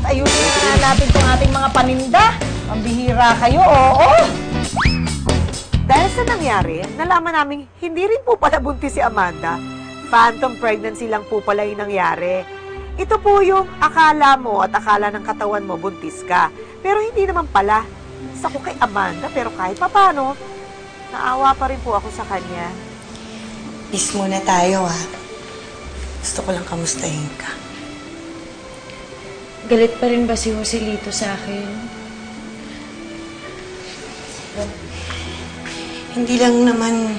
ayusin na natin itong ating mga paninda. Pambihira kayo, oo. Dahil sa nangyari, nalaman namin hindi rin po pala buntis si Amanda. Phantom pregnancy lang po pala yung nangyari. Ito po yung akala mo at akala ng katawan mo buntis ka. Pero hindi naman pala. Sa ko kay Amanda, pero kahit papano, naawa pa rin po ako sa kanya. Peace muna tayo, ha? Gusto ko lang kamustahin ka. Galit pa rin ba si Joselito sa akin? Hindi lang naman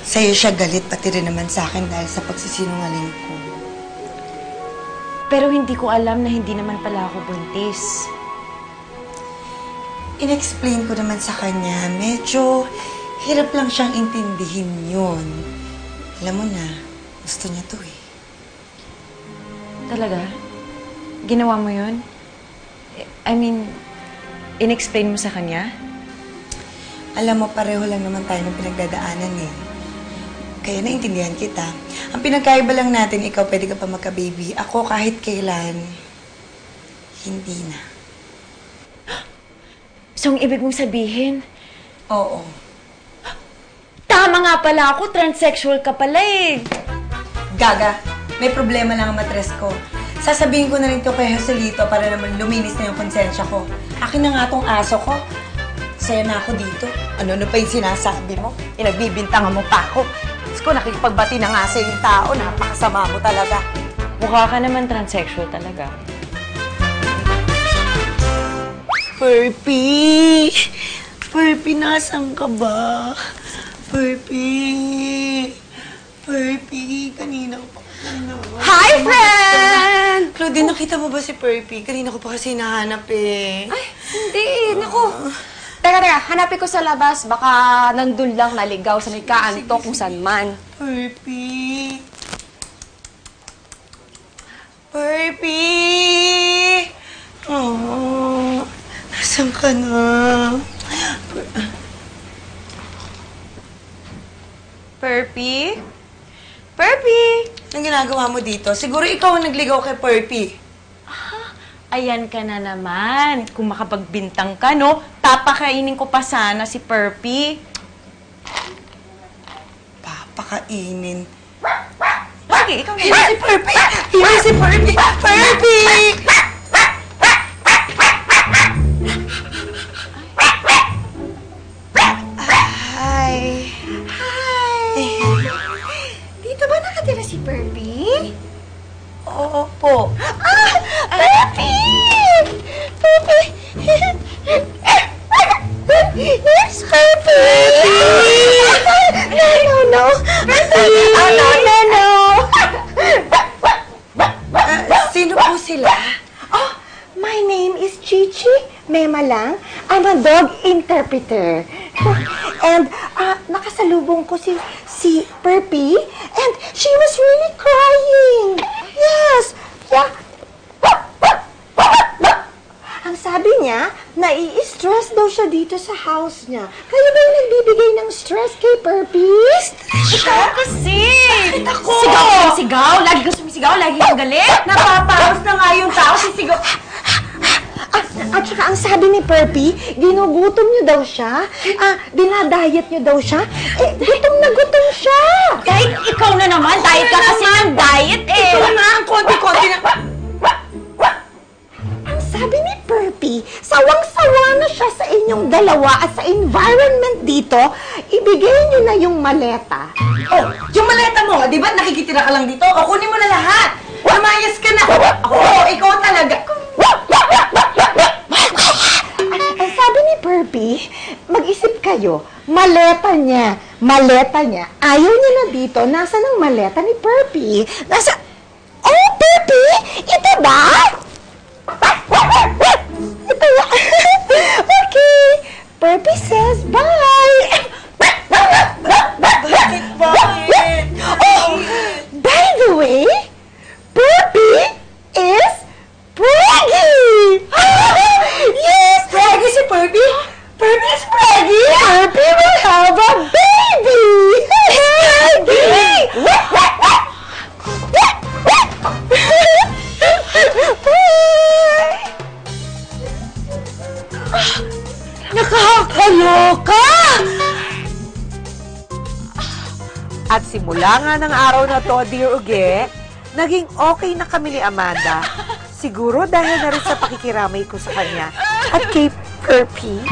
sa'yo siya galit, pati rin naman sa akin dahil sa pagsisinungaling ko. Pero hindi ko alam na hindi naman pala ako buntis. In-explain ko naman sa kanya, medyo hirap lang siyang intindihin yun. Alam mo na, gusto niya to eh. Talaga? Ginawa mo yun? I mean, in-explain mo sa kanya? Alam mo, pareho lang naman tayo ng pinagdadaanan eh. Kaya naintindihan kita. Ang pinagkaiba lang natin, ikaw pwede ka pa magka-baby. Ako kahit kailan, hindi na. So, ang ibig mong sabihin? Oo. Tama nga pala ako, transsexual ka pala eh. Gaga, may problema lang ang matres ko. Sasabihin ko na rin to kay Joselito para naman luminis na yung konsensya ko. Akin na nga tong aso ko. Saya na ako dito. Ano pa yung sinasabi mo? Inagbibintangan mo pa ako. Diyos ko, nakikipagbati na nga sa yung tao. Napakasama mo talaga. Mukha ka naman transsexual talaga. Purpy! Purpy, nasan ka ba? Purpy! Purpy, kanina ko pa. Hi, friend! Claudine, nakita mo ba si Purpy? Kanina ko pa kasi hinahanap eh. Ay, hindi. Naku. Teka. Hanapin ko sa labas. Baka nandun lang naligaw sa may kaanto kung saan man. Purpy! Purpy! Oh, nasan ka na? Purpy? Purpy! Anong ginagawa mo dito? Siguro ikaw ang nagligaw kay Purpy. Ayan ka na naman. Kung makapagbintang ka, no? Papakainin ko pa sana si Purpy. Papakainin. Lagi, ikaw na. Here si Purpy! Here si Purpy! Purpy! Hi! Hi! Dito ba nakatira si Purpy? Oo po. Purpy! Purpy! Yes, Purpy! No. Purpy! No. Sino po sila? Oh, my name is Chichi. Mema lang. I'm a dog interpreter. And nakasalubong ko si Purpy, and she was really crying. Yes. Yeah. Ang sabi niya, nai-stress daw siya dito sa house niya. Kaya ba yung nagbibigay ng stress kay Purpy? Ikaw kasi! Ako! Sigaw! Lagi ka sumisigaw, lagi kang galit! Napaparos na nga yung tao, sisigaw. At saka ang sabi ni Purpy, ginugutom niyo daw siya. Dinadayet niyo daw siya. Gutom na gutom siya. Kahit ikaw na naman, diet ka kasi ng diet eh! Ito na, ang konti-konti na. Ang sabi ni Purpy, sawang-sawa na siya sa inyong dalawa at sa environment dito, ibigay niyo na yung maleta. Oh, yung maleta mo, di ba nakikitira ka lang dito? O, kunin mo na lahat. Lumayas ka na. Ako, ikaw talaga. Ang sabi ni Purpy, mag-isip kayo, maleta niya. Ayaw niya na dito. Nasaan ang maleta ni Purpy? Oh, Purpy! Ito ba? Ito ba? Okay. Purpy says bye. Bakit? Oh, by the way, Purpy is preggy! Yes! Preggy si Purpy? Purpy is preggy? Purpy will have a baby! Preggy! Kaloka! At simula nga ng araw na to, Dear Uge, naging okay na kami ni Amanda. Siguro dahil na rin sa pakikiramay ko sa kanya. At kay Perpy,